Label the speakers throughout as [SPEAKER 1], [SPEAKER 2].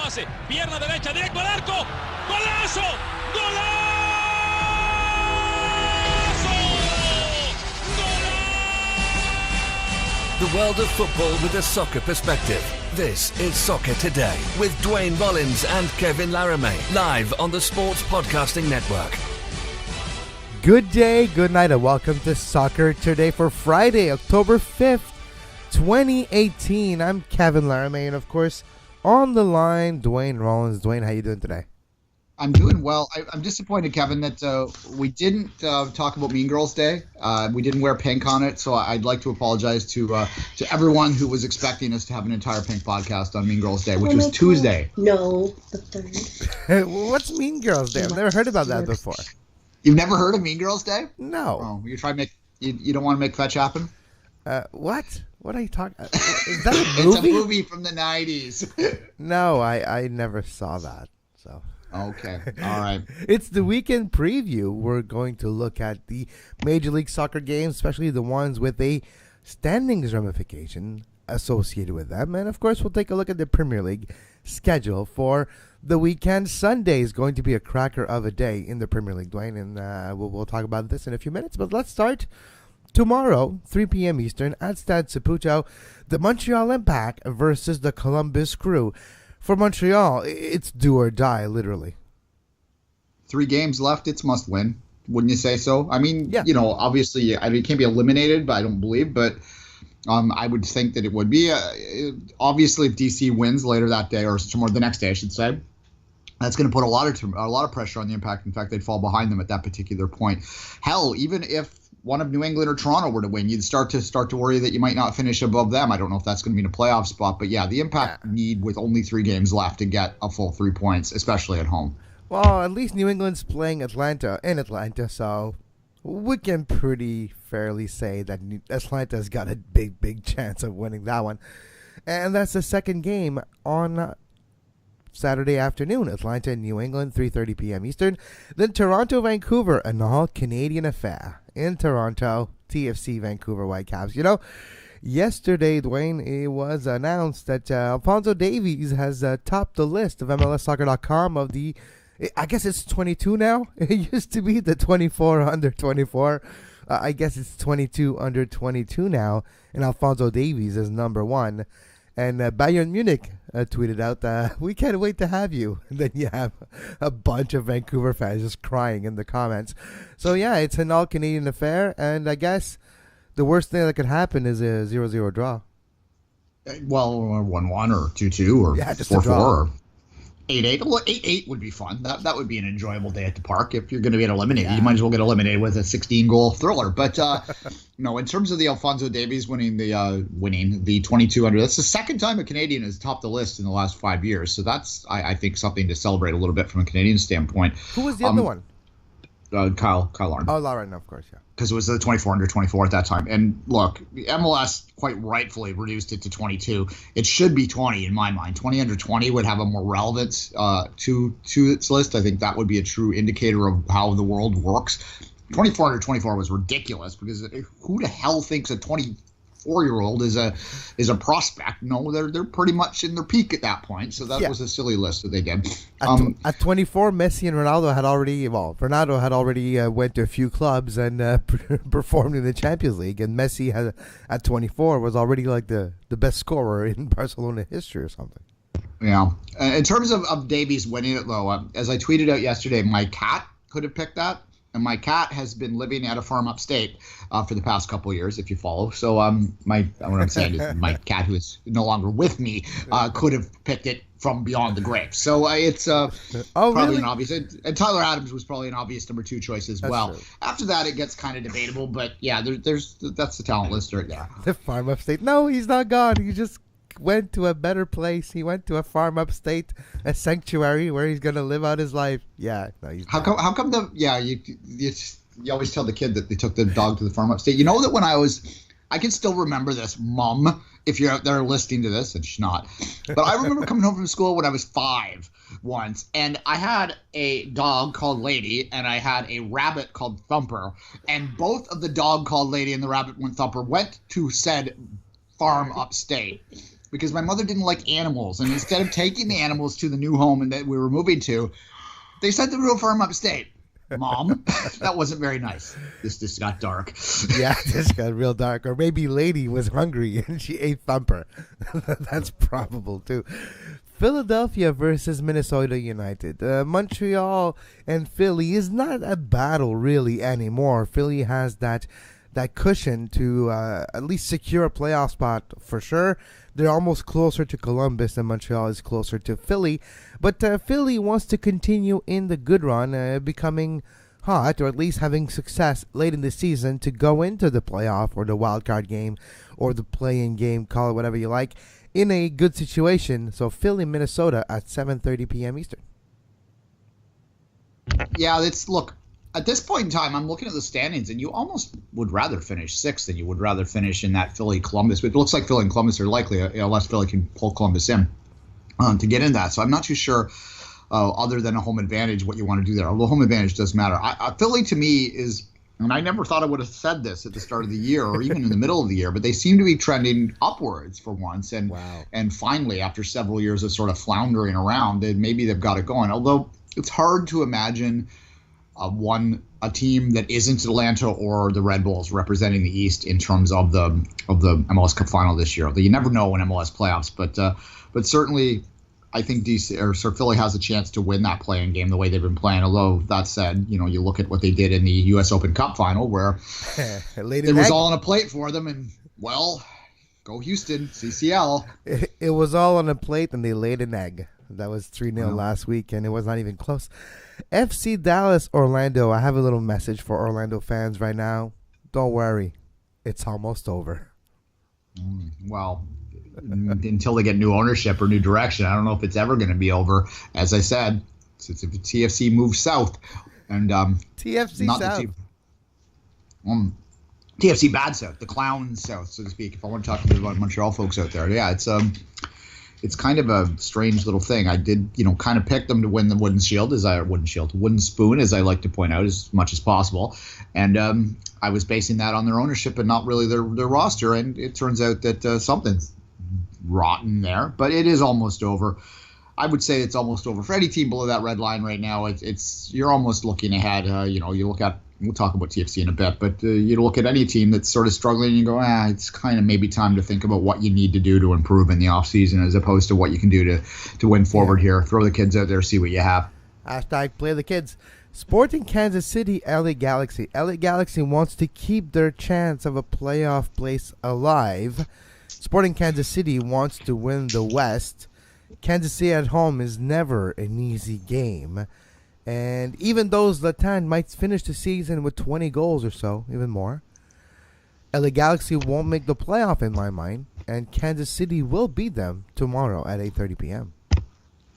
[SPEAKER 1] pase, pierna derecha, directo al arco, ¡golazo! ¡Golazo!
[SPEAKER 2] The world of football with a soccer perspective. This is Soccer Today with Duane, Rollins and Kevin Laramee, live on the Sports Podcasting Network.
[SPEAKER 3] Good day, good night, and welcome to Soccer Today for Friday, October 5th, 2018. I'm Kevin Laramee, and of course, on the line, Duane Rollins. Duane, how you doing today?
[SPEAKER 4] I'm doing well. I'm disappointed, Kevin, that we didn't talk about Mean Girls Day. We didn't wear pink on it, so I'd like to apologize to everyone who was expecting us to have an entire pink podcast on Mean Girls Day, which was Tuesday.
[SPEAKER 5] No, the 3rd.
[SPEAKER 3] What's Mean Girls Day? I've never heard about that before.
[SPEAKER 4] You've never heard of Mean Girls Day?
[SPEAKER 3] No.
[SPEAKER 4] Oh, you try to make you don't want to make fetch happen?
[SPEAKER 3] What? What are you talking? Is that a movie?
[SPEAKER 4] It's a movie from the 90s.
[SPEAKER 3] No, I never saw that. So.
[SPEAKER 4] Okay. All right.
[SPEAKER 3] It's the weekend preview. We're going to look at the Major League Soccer games, especially the ones with a standings ramification associated with them. And, of course, we'll take a look at the Premier League schedule for the weekend. Sunday is going to be a cracker of a day in the Premier League, Duane, and we'll talk about this in a few minutes. But let's start tomorrow, 3 p.m. Eastern, at Stade Saputo, the Montreal Impact versus the Columbus Crew. For Montreal, it's do or die, literally.
[SPEAKER 4] 3 games left. It's must win. Wouldn't you say so? I mean,
[SPEAKER 3] yeah.
[SPEAKER 4] Obviously, it can't be eliminated, but I don't believe. But I would think that it would be. Obviously, if DC wins later that day, or tomorrow, the next day, I should say, that's going to put a lot of pressure on the Impact. In fact, they'd fall behind them at that particular point. Hell, even if one of New England or Toronto were to win, you'd start to worry that you might not finish above them. I don't know if that's going to be in a playoff spot, but yeah, the Impact need, with only 3 games left, to get a full 3 points, especially at home.
[SPEAKER 3] Well, at least New England's playing Atlanta, so we can pretty fairly say that Atlanta's got a big chance of winning that one. And that's the second game on Saturday afternoon. Atlanta and New England, 3:30 p.m. Eastern. Then Toronto, Vancouver, an all-Canadian affair in Toronto. TFC Vancouver Whitecaps. Yesterday, Duane, it was announced that Alphonso Davies has topped the list of MLSsoccer.com of the, I guess it's 22 now. It used to be the 24 under 24. I guess it's 22 under 22 now, and Alphonso Davies is number 1. And Bayern Munich tweeted out, "We can't wait to have you." And then you have a bunch of Vancouver fans just crying in the comments. So, yeah, it's an all-Canadian affair. And I guess the worst thing that could happen is a 0-0 draw.
[SPEAKER 4] Well, 1-1 or 2-2 or 4-4 or 8-8. Well, 8-8 would be fun. That would be an enjoyable day at the park. If you're going to get eliminated, you might as well get eliminated with a 16-goal thriller. But no, in terms of the Alphonso Davies winning the 22 under, that's the second time a Canadian has topped the list in the last 5 years. So that's, I think, something to celebrate a little bit from a Canadian standpoint.
[SPEAKER 3] Who was the other one?
[SPEAKER 4] Kyle Lauren.
[SPEAKER 3] Oh, Lauren, of course, yeah.
[SPEAKER 4] Because it was the 24 under 24 at that time. And look, MLS quite rightfully reduced it to 22. It should be 20 in my mind. 20 under 20 would have a more relevance to its list. I think that would be a true indicator of how the world works. 24 under 24 was ridiculous because who the hell thinks a 24-year-old is a prospect? No, they're pretty much in their peak at that point. So that was a silly list that they did.
[SPEAKER 3] At 24, Messi and Ronaldo had already went to a few clubs and performed in the Champions League, and Messi at 24 was already like the best scorer in Barcelona history or something.
[SPEAKER 4] Yeah. In terms of Davies winning it, though, as I tweeted out yesterday, my cat could have picked that. And my cat has been living at a farm upstate for the past couple of years, if you follow. So what I'm saying is my cat, who is no longer with me, could have picked it from beyond the grave. So it's probably an obvious. And Tyler Adams was probably an obvious number 2 choice as well. True. After that, it gets kind of debatable. But, yeah, that's the talent list right there.
[SPEAKER 3] The farm upstate. No, he's not gone. He just went to a better place. He went to a farm upstate, a sanctuary where he's going to live out his life. Yeah. No, he's
[SPEAKER 4] how come you always tell the kid that they took the dog to the farm upstate. You know that when I can still remember this, Mom, if you're out there listening to this, and she's not. But I remember coming home from school when I was 5 once, and I had a dog called Lady, and I had a rabbit called Thumper, and both of the dog called Lady and the rabbit called Thumper went to said farm upstate. because my mother didn't like animals. And instead of taking the animals to the new home and that we were moving to, they sent them to a farm upstate. Mom, that wasn't very nice. This got dark.
[SPEAKER 3] Yeah, this got real dark. Or maybe lady was hungry and she ate Thumper. That's probable too. Philadelphia versus Minnesota United. Montreal and Philly is not a battle really anymore. Philly has that cushion to at least secure a playoff spot for sure. They're almost closer to Columbus than Montreal is closer to Philly. But Philly wants to continue in the good run, becoming hot, or at least having success late in the season to go into the playoff or the wild card game or the play-in game, call it whatever you like, in a good situation. So Philly, Minnesota at 7:30 p.m. Eastern.
[SPEAKER 4] Yeah, look, at this point in time, I'm looking at the standings, and you almost would rather finish sixth than you would rather finish in that Philly-Columbus. It looks like Philly and Columbus are likely, unless Philly can pull Columbus in to get in that. So I'm not too sure, other than a home advantage, what you want to do there. Although home advantage does matter. Philly, to me, is, and I never thought I would have said this at the start of the year or even in the middle of the year, but they seem to be trending upwards for once. And And finally, after several years of sort of floundering around, maybe they've got it going. Although it's hard to imagine a team that isn't Atlanta or the Red Bulls representing the East in terms of the MLS Cup final this year. Although you never know in MLS playoffs, but certainly I think Philly has a chance to win that play-in game the way they've been playing. Although that said, you look at what they did in the U.S. Open Cup final where it was all on a plate for them, and go Houston, CCL.
[SPEAKER 3] It was all on a plate, and they laid an egg. That was 3-0 last week, and it was not even close. FC Dallas, Orlando. I have a little message for Orlando fans right now. Don't worry. It's almost over.
[SPEAKER 4] Well, until they get new ownership or new direction, I don't know if it's ever going to be over. As I said, since if TFC moves south. And
[SPEAKER 3] TFC
[SPEAKER 4] not
[SPEAKER 3] South.
[SPEAKER 4] TFC bad south, the clown south, so to speak. If I want to talk to the Montreal folks out there. Yeah, it's kind of a strange little thing. I did, kind of pick them to win the wooden spoon, as I like to point out, as much as possible. And I was basing that on their ownership and not really their roster. And it turns out that something's rotten there, but it is almost over. I would say it's almost over for any team below that red line right now. You're almost looking ahead. You look at, we'll talk about TFC in a bit, but you look at any team that's sort of struggling and you go, it's kind of maybe time to think about what you need to do to improve in the offseason as opposed to what you can do to win forward here. Throw the kids out there, see what you have.
[SPEAKER 3] Hashtag play the kids. Sporting Kansas City, LA Galaxy. LA Galaxy wants to keep their chance of a playoff place alive. Sporting Kansas City wants to win the West. Kansas City at home is never an easy game. And even though Zlatan might finish the season with 20 goals or so, even more, LA Galaxy won't make the playoff in my mind, and Kansas City will beat them tomorrow at 8:30 p.m.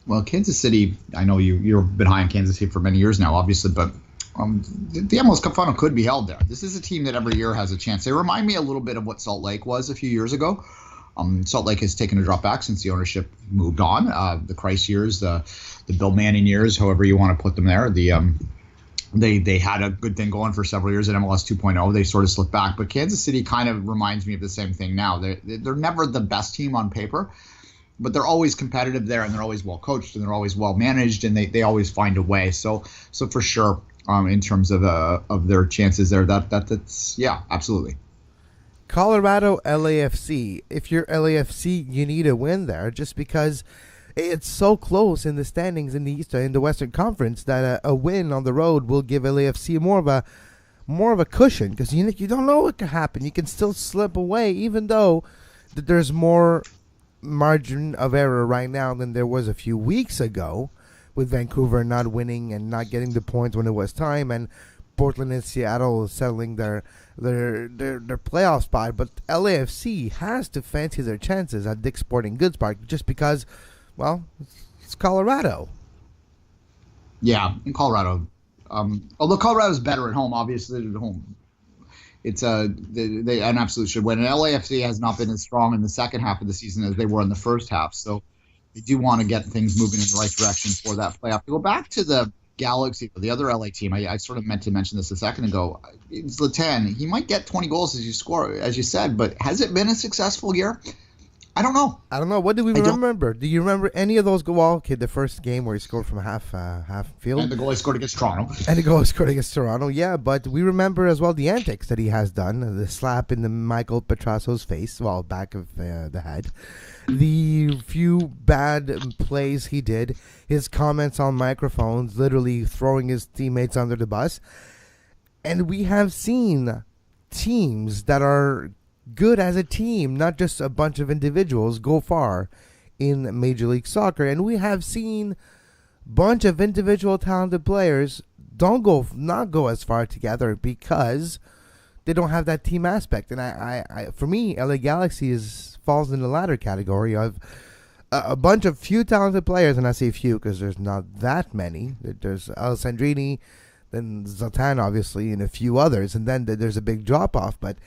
[SPEAKER 4] Well, Kansas City, I know you've been high on Kansas City for many years now, obviously, but the MLS Cup final could be held there. This is a team that every year has a chance. They remind me a little bit of what Salt Lake was a few years ago. Salt Lake has taken a drop back since the ownership moved on. The Christ years, the Bill Manning years, however you want to put them there. They had a good thing going for several years at MLS 2.0. They sort of slipped back. But Kansas City kind of reminds me of the same thing now. They're never the best team on paper, but they're always competitive there, and they're always well coached, and they're always well managed, and they always find a way. So for sure, in terms of their chances there, that's absolutely.
[SPEAKER 3] Colorado LAFC. If you're LAFC, you need a win there, just because it's so close in the standings in the Western Conference that a win on the road will give LAFC more of a cushion, because you don't know what could happen. You can still slip away, even though there's more margin of error right now than there was a few weeks ago, with Vancouver not winning and not getting the points when it was time, and Portland and Seattle settling their playoff spot. But LAFC has to fancy their chances at Dick's Sporting Goods Park, just because, well, it's Colorado.
[SPEAKER 4] Yeah, in Colorado. Although Colorado's better at home, obviously, at home. It's they an absolute should win. And LAFC has not been as strong in the second half of the season as they were in the first half. So they do want to get things moving in the right direction for that playoff. To go back to the Galaxy, the other LA team, I sort of meant to mention this a second ago. Zlatan, he might get 20 goals as you said, but has it been a successful year? I don't know.
[SPEAKER 3] What do we remember? Do you remember any of those? Well, okay, the first game where he scored from half field.
[SPEAKER 4] And the goal he scored against Toronto.
[SPEAKER 3] Yeah, but we remember as well the antics that he has done. The slap in the Michael Petrasso's face, back of the head. The few bad plays he did. His comments on microphones, literally throwing his teammates under the bus. And we have seen teams that are good as a team, not just a bunch of individuals, go far in Major League Soccer. And we have seen a bunch of individual talented players not go as far together because they don't have that team aspect. And I for me, LA Galaxy falls in the latter category of a bunch of few talented players, and I say few because there's not that many. There's Alessandrini, then Zlatan, obviously, and a few others, and then there's a big drop-off, but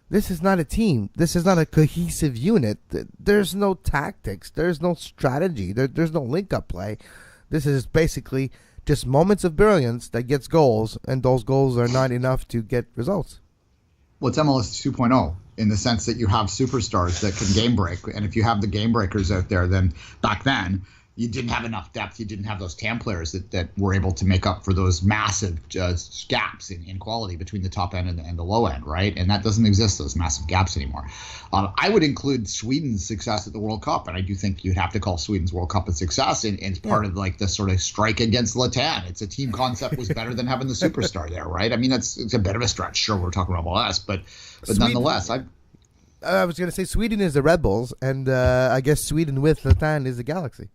[SPEAKER 3] this is not a team. This is not a cohesive unit. There's no tactics. There's no strategy. There's no link-up play. This is basically just moments of brilliance that gets goals, and those goals are not enough to get results.
[SPEAKER 4] Well, it's MLS 2.0 in the sense that you have superstars that can game break. And if you have the game breakers out there, then back then, you didn't have enough depth. You didn't have those TAM players that were able to make up for those massive gaps in quality between the top end and the low end, right? And that doesn't exist, those massive gaps anymore. I would include Sweden's success at the World Cup, and I do think you'd have to call Sweden's World Cup a success, and it's part of like the sort of strike against Zlatan. It's a team concept was better than having the superstar there, right? I mean, it's a bit of a stretch. Sure, we're talking about MLS, but nonetheless,
[SPEAKER 3] I was going to say Sweden is the Red Bulls, and I guess Sweden with Zlatan is the Galaxy.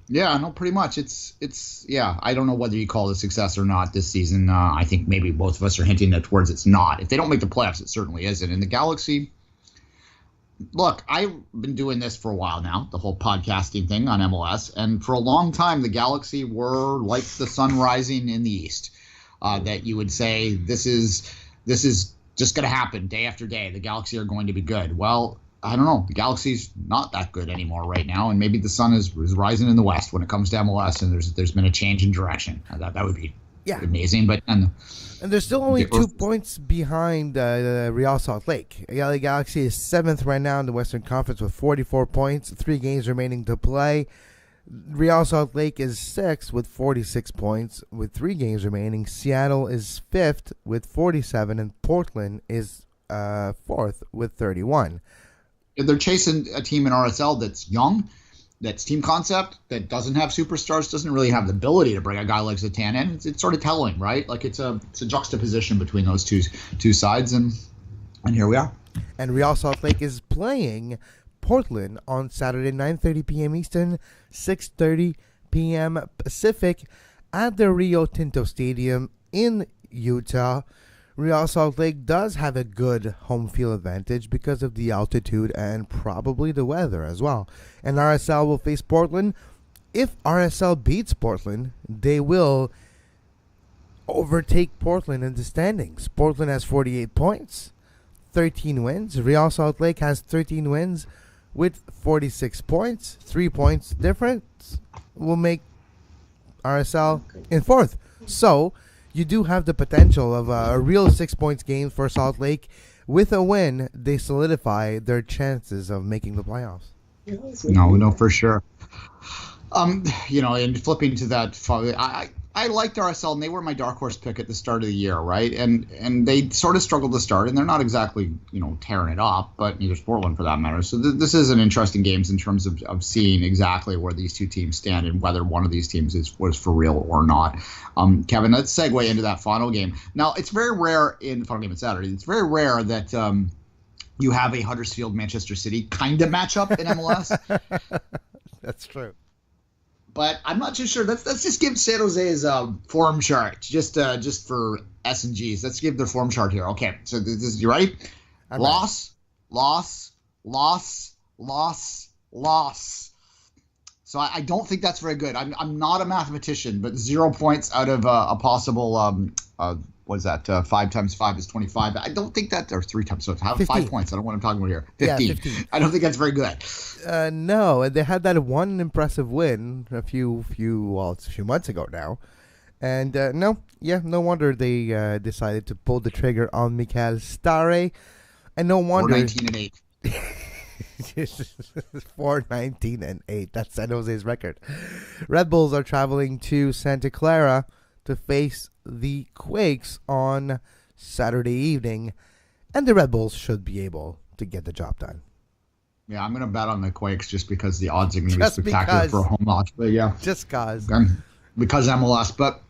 [SPEAKER 4] Yeah, no, pretty much. It's I don't know whether you call it a success or not this season. I think maybe both of us are hinting towards it's not. If they don't make the playoffs, it certainly isn't. And the Galaxy, look, I've been doing this for a while now, the whole podcasting thing on MLS, and for a long time, the Galaxy were like the sun rising in the east. That you would say this is just going to happen day after day. The Galaxy are going to be good. Well, I don't know. The Galaxy's not that good anymore right now, and maybe the sun is rising in the west when it comes to MLS, and there's been a change in direction. That would be amazing. But and
[SPEAKER 3] they're still only 2 points behind Real Salt Lake. LA Galaxy is 7th right now in the Western Conference with 44 points, 3 games remaining to play. Real Salt Lake is 6th with 46 points with 3 games remaining. Seattle is 5th with 47, and Portland is 4th with 31.
[SPEAKER 4] They're chasing a team in RSL that's young, that's team concept, that doesn't have superstars, doesn't really have the ability to bring a guy like Zlatan in. It's sort of telling, right? Like it's a juxtaposition between those two sides, and here we are.
[SPEAKER 3] And Real Salt Lake is playing Portland on Saturday, 9:30 p.m. Eastern, 6:30 p.m. Pacific at the Rio Tinto Stadium in Utah. Real Salt Lake does have a good home field advantage because of the altitude and probably the weather as well. And RSL will face Portland. If RSL beats Portland, they will overtake Portland in the standings. Portland has 48 points, 13 wins. Real Salt Lake has 13 wins with 46 points. 3 points difference will make RSL in 4th. So you do have the potential of a real 6 points game for Salt Lake. With a win, they solidify their chances of making the playoffs.
[SPEAKER 4] No, for sure. And flipping to that, I liked RSL, and they were my dark horse pick at the start of the year, right? And they sort of struggled to start, and they're not exactly tearing it up, but neither's Portland for that matter. So this is an interesting game in terms of seeing exactly where these two teams stand and whether one of these teams was for real or not. Kevin, let's segue into that final game. Now, it's very rare in the final game on Saturday. It's very rare that you have a Huddersfield-Manchester City kind of matchup in MLS.
[SPEAKER 3] That's true.
[SPEAKER 4] But I'm not too sure. Let's just give San Jose's form chart just for S and G's. Let's give the form chart here. Okay, so you ready? Loss. So I don't think that's very good. I'm not a mathematician, but 0 points out of a possible what is that? 5 times 5 is 25. I don't think that, or 3 times, so have 5 points. I don't know what I'm talking about here. 15. Yeah, 15. I don't think that's very good.
[SPEAKER 3] No, they had that one impressive win a few months ago now. And no wonder they decided to pull the trigger on Mikael Stare. And no wonder.
[SPEAKER 4] Or 19-8.
[SPEAKER 3] 4-19-8. That's San Jose's record. Red Bulls are traveling to Santa Clara to face the Quakes on Saturday evening, and the Red Bulls should be able to get the job done.
[SPEAKER 4] Yeah, I'm going to bet on the Quakes just because the odds are going to be spectacular for a home match. But yeah,
[SPEAKER 3] just because
[SPEAKER 4] MLS. But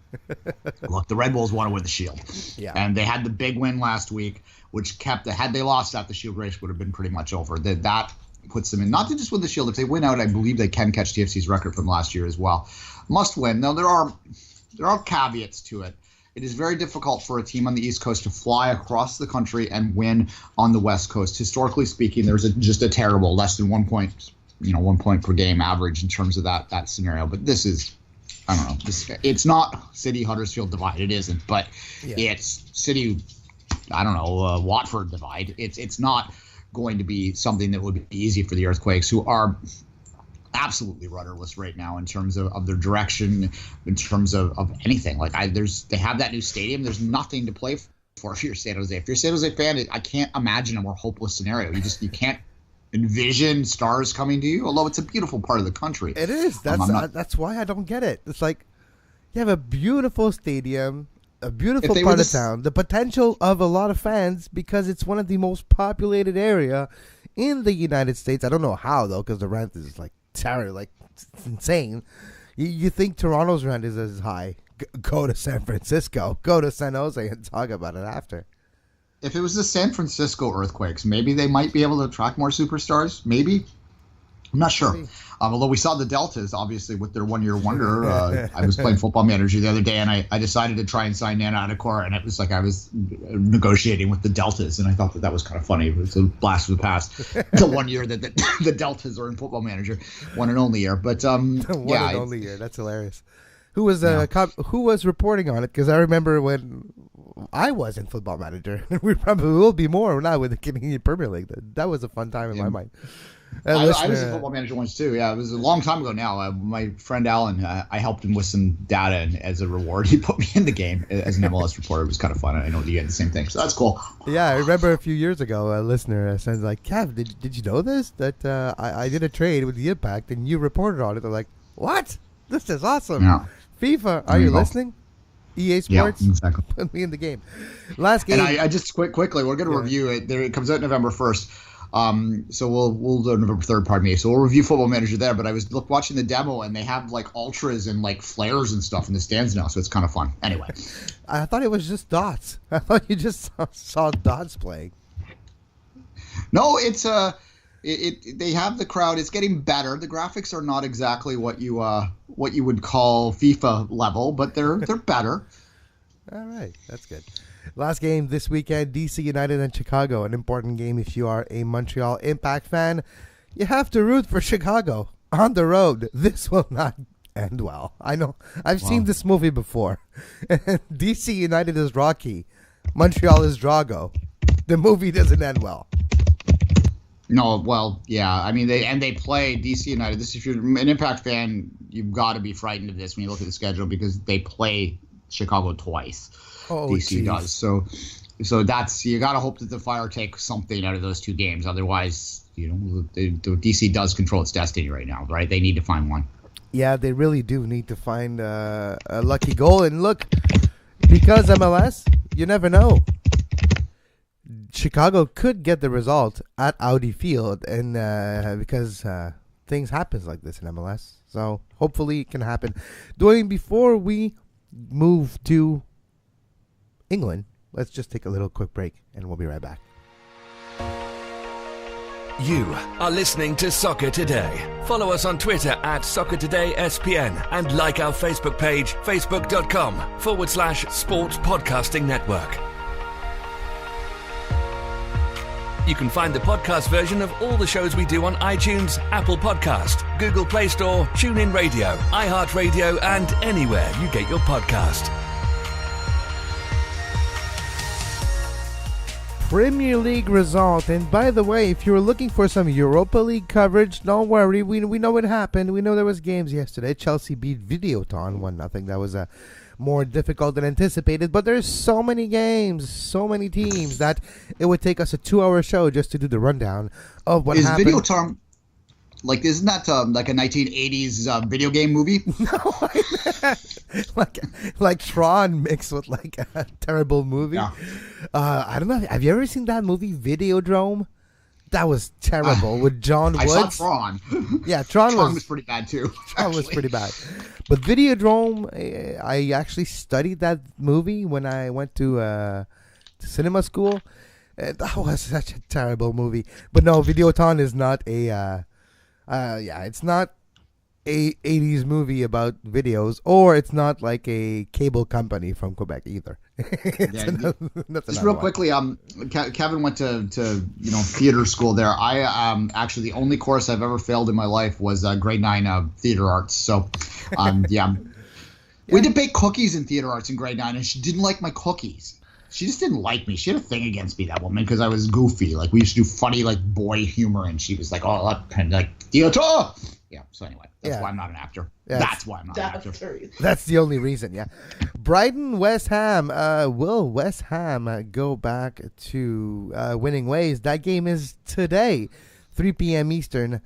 [SPEAKER 4] look, the Red Bulls want to win the Shield.
[SPEAKER 3] Yeah,
[SPEAKER 4] and they had the big win last week, which kept. Had they lost that, the Shield race would have been pretty much over. That puts them in not to just win the Shield. If they win out, I believe they can catch TFC's record from last year as well. Must win. Now there are caveats to it. It is very difficult for a team on the East Coast to fly across the country and win on the West Coast. Historically speaking, there's just a terrible less than 1 point, 1 point per game average in terms of that scenario. But this is, I don't know, it's not City Huddersfield divide. It isn't, but it's City, Watford divide. It's not going to be something that would be easy for the Earthquakes, who are absolutely rudderless right now in terms of their direction, in terms of anything. Like they have that new stadium. There's nothing to play for if you're San Jose. If you're a San Jose fan, I can't imagine a more hopeless scenario. You can't envision stars coming to you, although it's a beautiful part of the country.
[SPEAKER 3] It is. That's why I don't get it. It's like you have a beautiful stadium, a beautiful part of town, the potential of a lot of fans because it's one of the most populated area in the United States. I don't know how though, because the rent is like it's insane. You think Toronto's rent is as high? Go to San Francisco, go to San Jose, and talk about it after.
[SPEAKER 4] If it was the San Francisco Earthquakes, maybe they might be able to attract more superstars. Maybe. I'm not sure. Although we saw the Deltas, obviously, with their one-year wonder. I was playing Football Manager the other day, and I decided to try and sign Nana Adekor, and it was like I was negotiating with the Deltas, and I thought that was kind of funny. It was a blast from the past. The 1 year that the Deltas are in Football Manager, one and only year. But
[SPEAKER 3] and only year. That's hilarious. Who was reporting on it? Because I remember when I was in Football Manager. We probably will be more now with the Canadian Premier League. That was a fun time in my mind.
[SPEAKER 4] I was a Football Manager once too. Yeah, it was a long time ago now. My friend Alan, I helped him with some data, and as a reward, he put me in the game as an MLS reporter. It was kind of fun. I know you had the same thing, so that's cool.
[SPEAKER 3] Yeah, I remember a few years ago, a listener said like, "Kev, did you know this? That I did a trade with the Impact, and you reported on it." They're like, "What? This is awesome." Yeah. FIFA, are you listening? EA Sports,
[SPEAKER 4] yeah, exactly.
[SPEAKER 3] Put me in the game. Last game.
[SPEAKER 4] And I just quickly, we're going to review it. It comes out November 1st. So we'll do November 3rd, pardon me. So we'll review Football Manager there. But I was watching the demo, and they have like ultras and like flares and stuff in the stands now, so it's kind of fun. Anyway,
[SPEAKER 3] I thought it was just dots. I thought you just saw dots playing.
[SPEAKER 4] No, it's they have the crowd. It's getting better. The graphics are not exactly what you would call FIFA level, but they're better.
[SPEAKER 3] All right, that's good. Last game this weekend, DC United and Chicago. An important game if you are a Montreal Impact fan. You have to root for Chicago on the road. This will not end well. I know. I've seen this movie before. DC United is Rocky. Montreal is Drago. The movie doesn't end well.
[SPEAKER 4] No, well, yeah. I mean, they play DC United. If you're an Impact fan, you've got to be frightened of this when you look at the schedule because they play Chicago twice.
[SPEAKER 3] Oh,
[SPEAKER 4] DC does. So that's, you got to hope that the Fire take something out of those two games. Otherwise, the DC does control its destiny right now, right? They need to find one.
[SPEAKER 3] Yeah, they really do need to find a lucky goal. And look, because MLS, you never know. Chicago could get the result at Audi Field, and because things happen like this in MLS. So hopefully it can happen. Duane, before we move to England, let's just take a little quick break, and we'll be right back.
[SPEAKER 2] You are listening to Soccer Today. Follow us on Twitter at Soccer Today SPN and like our Facebook page, facebook.com/Sports Podcasting Network. You can find the podcast version of all the shows we do on iTunes, Apple Podcast, Google Play Store, TuneIn Radio, iHeartRadio, and anywhere you get your podcast.
[SPEAKER 3] Premier League result. And by the way, if you're looking for some Europa League coverage, don't worry. We know what happened. We know there was games yesterday. Chelsea beat Videoton 1-0. That was more difficult than anticipated. But there's so many games, so many teams that it would take us a 2-hour show just to do the rundown of what happened.
[SPEAKER 4] Is Videoton, like, isn't that like a 1980s video game movie?
[SPEAKER 3] No, like Tron mixed with like a terrible movie.
[SPEAKER 4] Yeah.
[SPEAKER 3] I don't know. Have you ever seen that movie Videodrome? That was terrible with John Woods.
[SPEAKER 4] I saw Tron.
[SPEAKER 3] Yeah, Tron
[SPEAKER 4] was pretty bad too.
[SPEAKER 3] Tron was pretty bad. But Videodrome, I actually studied that movie when I went to cinema school. That was such a terrible movie. But no, Videoton is not it's not a 80s movie about videos, or it's not like a cable company from Quebec either.
[SPEAKER 4] Just real quickly, Kevin went to theater school there. I actually, the only course I've ever failed in my life was grade 9 theater arts. So we did bake cookies in theater arts in grade 9, and she didn't like my cookies. She just didn't like me. She had a thing against me, that woman, because I was goofy. Like, we used to do funny, like, boy humor, and she was like, oh, and like, theater. Yeah, so anyway, that's why I'm not an actor.
[SPEAKER 3] Yes.
[SPEAKER 4] That's why I'm not an actor.
[SPEAKER 3] That's the only reason, yeah. Brighton, West Ham. Will West Ham go back to winning ways? That game is today, 3 p.m. Eastern,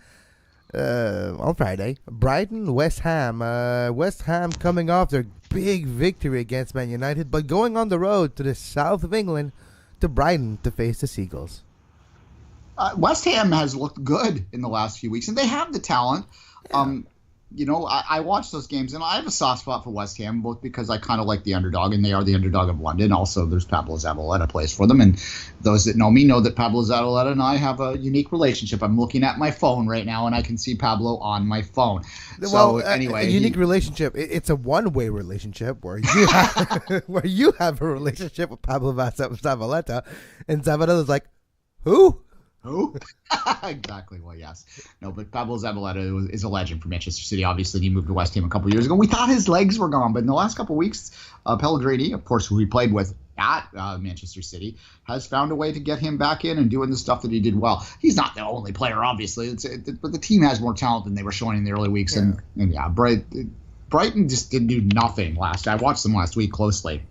[SPEAKER 3] on Friday. Brighton, West Ham. West Ham coming off their big victory against Man United, but going on the road to the south of England to Brighton to face the Seagulls.
[SPEAKER 4] West Ham has looked good in the last few weeks, and they have the talent. Yeah. I watch those games, and I have a soft spot for West Ham, both because I kind of like the underdog, and they are the underdog of London. Also, there's Pablo Zabaleta plays for them, and those that know me know that Pablo Zabaleta and I have a unique relationship. I'm looking at my phone right now, and I can see Pablo on my phone.
[SPEAKER 3] Well, anyway, a unique relationship. It's a one-way relationship where you have a relationship with Pablo Zabaleta, and Zabaleta's like, who?
[SPEAKER 4] Who? Exactly. Well, yes. No, but Pablo Zabaleta is a legend for Manchester City. Obviously, he moved to West Ham a couple years ago. We thought his legs were gone, but in the last couple of weeks, Pellegrini, of course, who he played with at Manchester City, has found a way to get him back in and doing the stuff that he did well. He's not the only player, obviously, but the team has more talent than they were showing in the early weeks. Yeah. Brighton just didn't do nothing I watched them last week closely.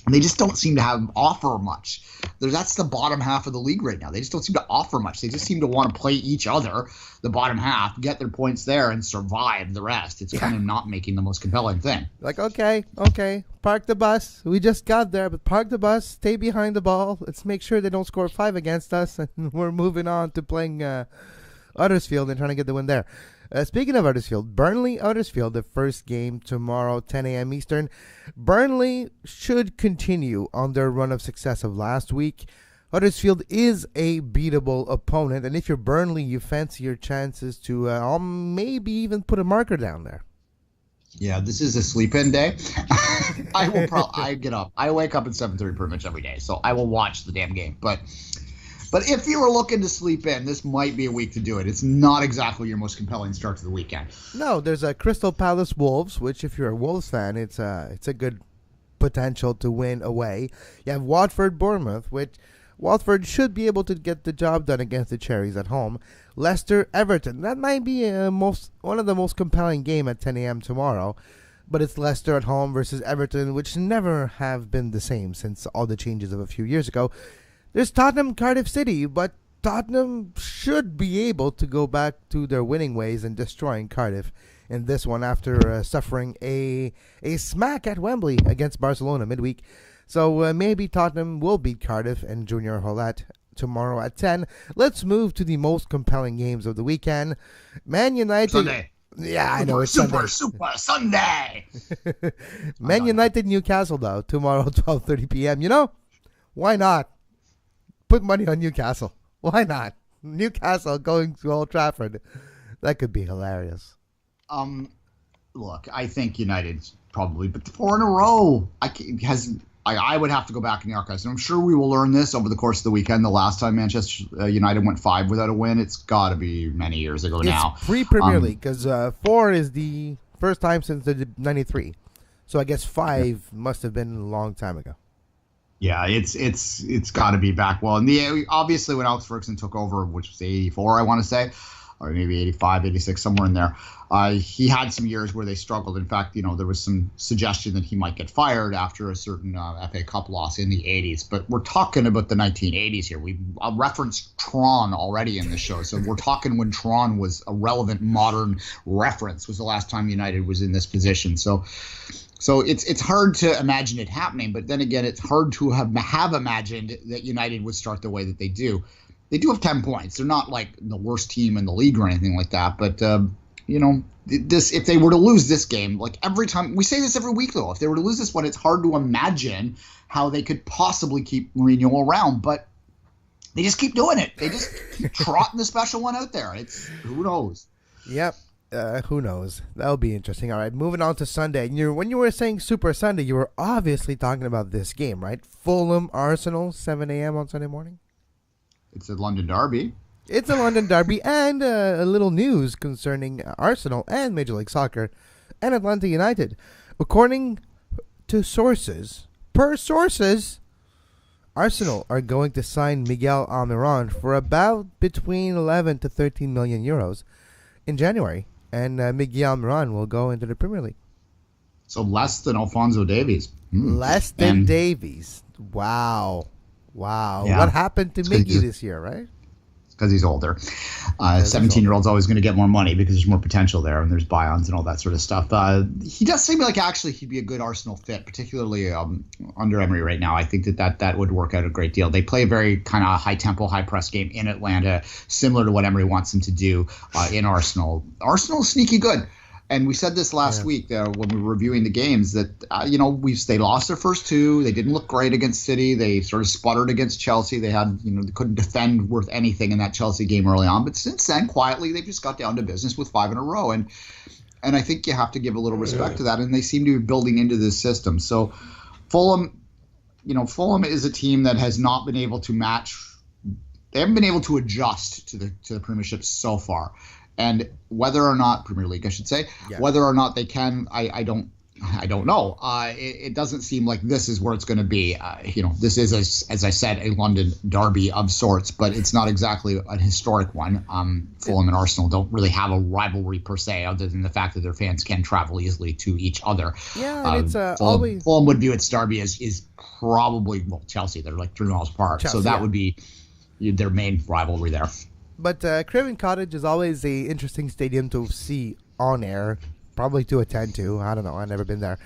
[SPEAKER 4] And they just don't seem to offer much. That's the bottom half of the league right now. They just don't seem to offer much. They just seem to want to play each other, the bottom half, get their points there, and survive the rest. It's kind of not making the most compelling thing.
[SPEAKER 3] Like, okay, park the bus. We just got there, but park the bus, stay behind the ball. Let's make sure they don't score 5 against us, and we're moving on to playing Huddersfield and trying to get the win there. Speaking of Huddersfield, Burnley-Huddersfield, the first game tomorrow, 10 a.m. Eastern. Burnley should continue on their run of success of last week. Huddersfield is a beatable opponent, and if you're Burnley, you fancy your chances to maybe even put a marker down there.
[SPEAKER 4] Yeah, this is a sleep-in day. I get up. I wake up at 7:30 pretty much every day, so I will watch the damn game. But if you were looking to sleep in, this might be a week to do it. It's not exactly your most compelling start to the weekend.
[SPEAKER 3] No, there's a Crystal Palace Wolves, which if you're a Wolves fan, it's a good potential to win away. You have Watford Bournemouth, which Watford should be able to get the job done against the Cherries at home. Leicester Everton, that might be one of the most compelling game at 10 a.m. tomorrow. But it's Leicester at home versus Everton, which never have been the same since all the changes of a few years ago. There's Tottenham, Cardiff City, but Tottenham should be able to go back to their winning ways and destroying Cardiff in this one after suffering a smack at Wembley against Barcelona midweek. So maybe Tottenham will beat Cardiff and Junior Hollett tomorrow at 10. Let's move to the most compelling games of the weekend. Man United...
[SPEAKER 4] Sunday.
[SPEAKER 3] Yeah, I know, it's
[SPEAKER 4] Super Sunday!
[SPEAKER 3] Man United, Newcastle, though, tomorrow, 12:30 p.m. You know, why not? Put money on Newcastle. Why not? Newcastle going to Old Trafford. That could be hilarious.
[SPEAKER 4] Look, I think United's probably, but 4 in a row. I would have to go back in the archives, and I'm sure we will learn this over the course of the weekend. The last time Manchester United went 5 without a win, it's got to be many years ago now.
[SPEAKER 3] It's pre-Premier League, because 4 is the first time since the 93. So I guess 5 must have been a long time ago.
[SPEAKER 4] Yeah, it's got to be back well. And obviously when Alex Ferguson took over, which was 84, I want to say, or maybe 85, 86, somewhere in there. He had some years where they struggled. In fact, there was some suggestion that he might get fired after a certain FA Cup loss in the 80s. But we're talking about the 1980s here. We referenced Tron already in the show. So we're talking when Tron was a relevant modern reference, was the last time United was in this position. So it's hard to imagine it happening. But then again, it's hard to have imagined that United would start the way that they do. They do have 10 points. They're not like the worst team in the league or anything like that. But, if they were to lose this game, like every time, we say this every week, though, if they were to lose this one, it's hard to imagine how they could possibly keep Mourinho around. But they just keep doing it. They just keep trotting the special one out there. Who knows?
[SPEAKER 3] Yep. Who knows? That'll be interesting. All right, moving on to Sunday. When you were saying Super Sunday, you were obviously talking about this game, right? Fulham, Arsenal, 7 a.m. on Sunday morning?
[SPEAKER 4] It's a London derby.
[SPEAKER 3] It's a London derby, and a little news concerning Arsenal and Major League Soccer and Atlanta United. According to sources, Arsenal are going to sign Miguel Almiron for about between 11 to 13 million euros in January, and Miguel Almiron will go into the Premier League.
[SPEAKER 4] So less than Alphonso Davies.
[SPEAKER 3] Less than Davies. Wow. Yeah. What happened to Miggy this year, right?
[SPEAKER 4] Because he's older. 17-year-old's always going to get more money because there's more potential there, and there's buy-ons and all that sort of stuff. He does seem like actually he'd be a good Arsenal fit, particularly under Emery right now. I think that would work out a great deal. They play a very kind of high-tempo, high-press game in Atlanta, similar to what Emery wants them to do in Arsenal. Arsenal's sneaky good. And we said this last week when we were reviewing the games that, they lost their first two. They didn't look great against City. They sort of sputtered against Chelsea. They had, they couldn't defend worth anything in that Chelsea game early on. But since then, quietly, they've just got down to business with 5 in a row. And I think you have to give a little respect to that. And they seem to be building into this system. So Fulham is a team that has not been able to match. They haven't been able to adjust to the Premiership so far. And whether or not Premier League, I should say, whether or not they can, I don't know. It doesn't seem like this is where it's going to be. This is, as I said, a London derby of sorts, but it's not exactly a historic one. Fulham and Arsenal don't really have a rivalry per se, other than the fact that their fans can travel easily to each other.
[SPEAKER 3] Yeah, and it's
[SPEAKER 4] Fulham would view its derby is probably Chelsea. They're like 3 miles apart, so that would be their main rivalry there.
[SPEAKER 3] But Craven Cottage is always a interesting stadium to see on air, probably to attend to. I don't know. I've never been there.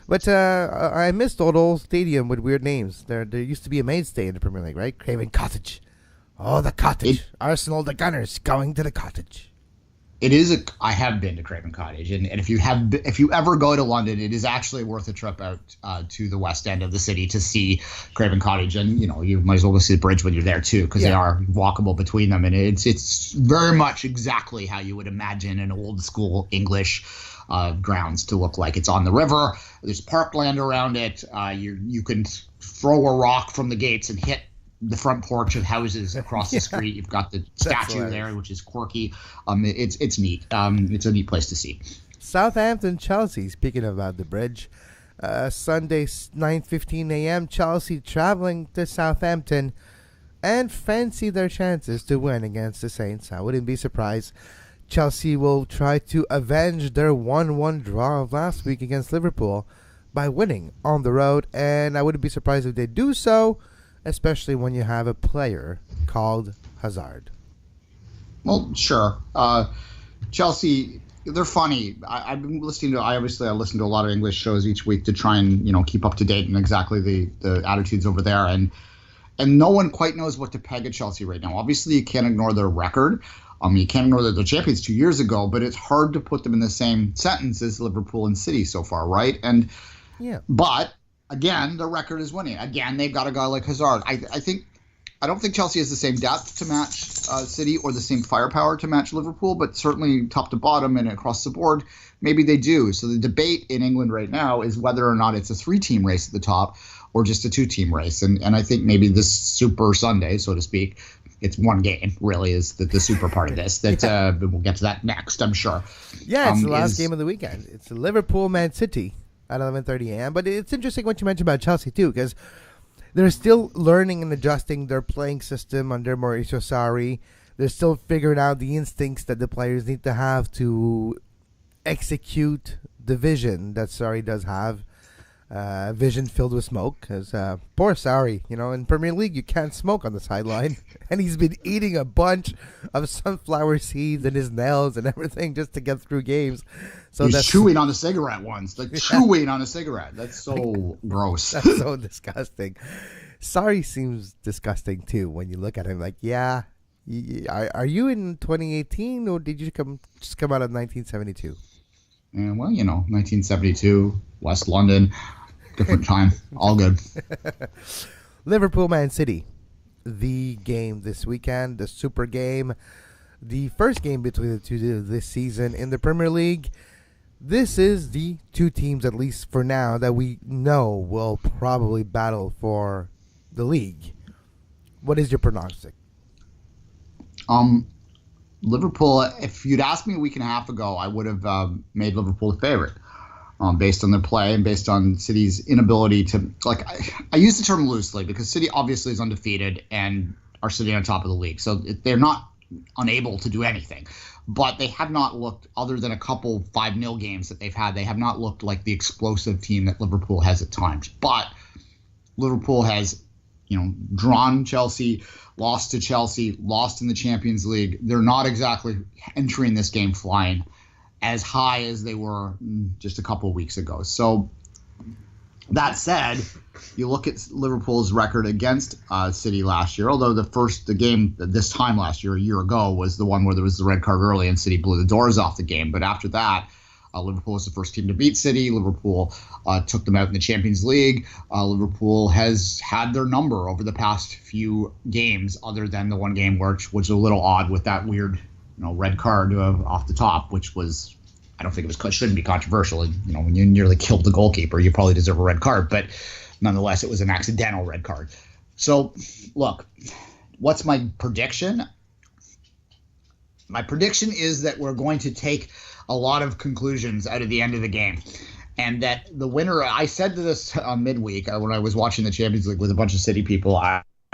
[SPEAKER 3] But I missed old stadium with weird names. There used to be a mainstay in the Premier League, right? Craven Cottage. Oh, the Cottage. Arsenal, the Gunners, going to the Cottage.
[SPEAKER 4] It is I have been to Craven Cottage, and if you ever go to London, it is actually worth a trip out to the west end of the city to see Craven Cottage, and you might as well go see the bridge when you're there too, because they are walkable between them, and it's very much exactly how you would imagine an old school English grounds to look like. It's on the river. There's parkland around it. You can throw a rock from the gates and hit the front porch of houses across the street. You've got the statue there, which is quirky. It's neat. It's a neat place to see.
[SPEAKER 3] Southampton, Chelsea. Speaking about the bridge, Sunday 9:15 a.m. Chelsea traveling to Southampton and fancy their chances to win against the Saints. I wouldn't be surprised. Chelsea will try to avenge their 1-1 draw of last week against Liverpool by winning on the road, and I wouldn't be surprised if they do so, especially when you have a player called Hazard.
[SPEAKER 4] Well, sure. Chelsea, they're funny. I've been listening to, I listen to a lot of English shows each week to try and, keep up to date and exactly the attitudes over there. And no one quite knows what to peg at Chelsea right now. Obviously, you can't ignore their record. You can't ignore that they're champions 2 years ago, but it's hard to put them in the same sentence as Liverpool and City so far, right? But again, the record is winning. Again, they've got a guy like Hazard. I don't think Chelsea has the same depth to match City or the same firepower to match Liverpool, but certainly top to bottom and across the board, maybe they do. So the debate in England right now is whether or not it's a 3-team race at the top or just a 2-team race. And I think maybe this Super Sunday, so to speak, it's one game, really, is the super part of this. That we'll get to that next, I'm sure.
[SPEAKER 3] Yeah, it's the last game of the weekend. It's Liverpool-Man City at 11:30 a.m. But it's interesting what you mentioned about Chelsea, too, because they're still learning and adjusting their playing system under Mauricio Sarri. They're still figuring out the instincts that the players need to have to execute the vision that Sarri does have. Vision filled with smoke, because poor Sarri, in Premier League you can't smoke on the sideline, and he's been eating a bunch of sunflower seeds and his nails and everything just to get through games. So
[SPEAKER 4] he's
[SPEAKER 3] that's
[SPEAKER 4] chewing on a cigarette once, chewing on a cigarette. That's so gross.
[SPEAKER 3] That's so disgusting. Sarri seems disgusting too when you look at him. Like, yeah, are you in 2018 or did you just come out of 1972?
[SPEAKER 4] And 1972, West London. Different time. All good.
[SPEAKER 3] Liverpool, Man City. The game this weekend, the super game. The first game between the two this season in the Premier League. This is the two teams, at least for now, that we know will probably battle for the league. What is your prognostic?
[SPEAKER 4] Liverpool, if you'd asked me a week and a half ago, I would have made Liverpool the favorite. Based on their play and based on City's inability to, I use the term loosely because City obviously is undefeated and are sitting on top of the league. So they're not unable to do anything. But they have not looked, other than a couple 5-0 games that they've had, they have not looked like the explosive team that Liverpool has at times. But Liverpool has, drawn Chelsea, lost to Chelsea, lost in the Champions League. They're not exactly entering this game flying as high as they were just a couple of weeks ago. So that said, you look at Liverpool's record against City last year, although the game this time last year, a year ago, was the one where there was the red card early and City blew the doors off the game. But after that, Liverpool was the first team to beat City. Liverpool took them out in the Champions League. Liverpool has had their number over the past few games, other than the one game which was a little odd with that weird red card off the top, which was, I don't think it shouldn't be controversial. When you nearly killed the goalkeeper, you probably deserve a red card, but nonetheless, it was an accidental red card. So, look, what's my prediction? My prediction is that we're going to take a lot of conclusions out of the end of the game. And that the winner, I said this midweek when I was watching the Champions League with a bunch of City people,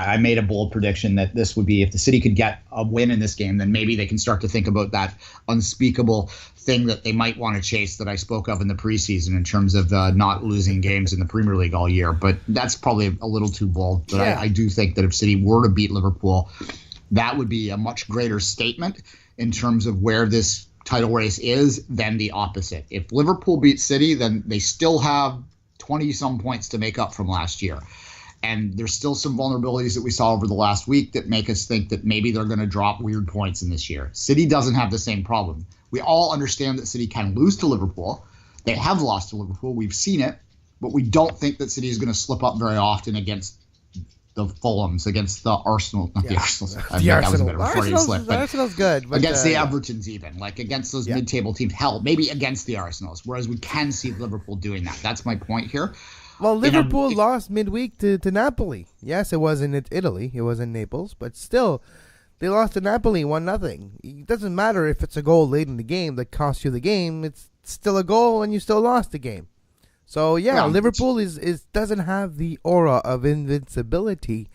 [SPEAKER 4] I made a bold prediction that this would be, if the City could get a win in this game, then maybe they can start to think about that unspeakable thing that they might want to chase that I spoke of in the preseason in terms of not losing games in the Premier League all year. But that's probably a little too bold. But yeah. I do think that if City were to beat Liverpool, that would be a much greater statement in terms of where this title race is than the opposite. If Liverpool beats City, then they still have 20-some points to make up from last year. And there's still some vulnerabilities that we saw over the last week that make us think that maybe they're going to drop weird points in this year. City doesn't have the same problem. We all understand that City can lose to Liverpool. They have lost to Liverpool. We've seen it. But we don't think that City is going to slip up very often against the Fulhams, against the Arsenal. Not the Arsenal.
[SPEAKER 3] The Arsenal.
[SPEAKER 4] That was a bit of a Freudian slip. But
[SPEAKER 3] Arsenal's good. But,
[SPEAKER 4] against the Evertons even. Against those mid-table teams. Hell, maybe against the Arsenals. Whereas we can see Liverpool doing that. That's my point here.
[SPEAKER 3] Well, Liverpool lost midweek to Napoli. Yes, it was in Italy. It was in Naples. But still, they lost to Napoli 1-0. It doesn't matter if it's a goal late in the game that cost you the game. It's still a goal and you still lost the game. So, Liverpool doesn't have the aura of invincibility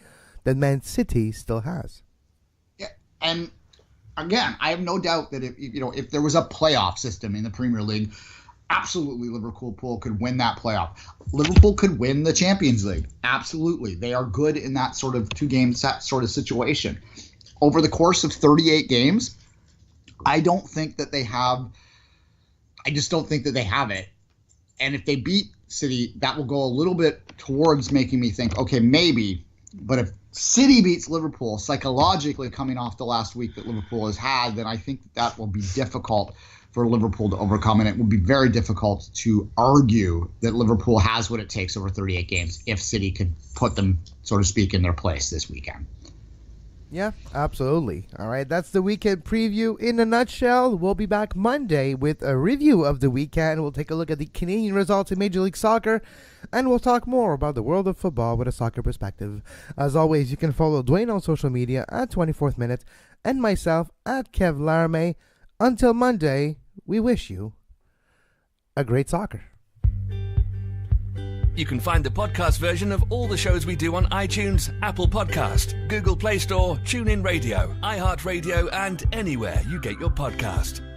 [SPEAKER 3] that Man City still has.
[SPEAKER 4] Yeah, and again, I have no doubt that if there was a playoff system in the Premier League, absolutely, Liverpool could win that playoff. Liverpool could win the Champions League. Absolutely. They are good in that sort of two-game set sort of situation. Over the course of 38 games, I just don't think that they have it. And if they beat City, that will go a little bit towards making me think, okay, maybe. But if City beats Liverpool, psychologically coming off the last week that Liverpool has had, then I think that will be difficult for Liverpool to overcome, and it will be very difficult to argue that Liverpool has what it takes over 38 games if City could put them, so to speak, in their place this weekend.
[SPEAKER 3] Yeah, absolutely. All right, that's the weekend preview in a nutshell. We'll be back Monday with a review of the weekend. We'll take a look at the Canadian results in Major League Soccer, and we'll talk more about the world of football with a soccer perspective. As always, you can follow Duane on social media at 24th Minute and myself at Kev Laramee. Until Monday, we wish you a great soccer.
[SPEAKER 2] You can find the podcast version of all the shows we do on iTunes, Apple Podcast, Google Play Store, TuneIn Radio, iHeartRadio, and anywhere you get your podcast.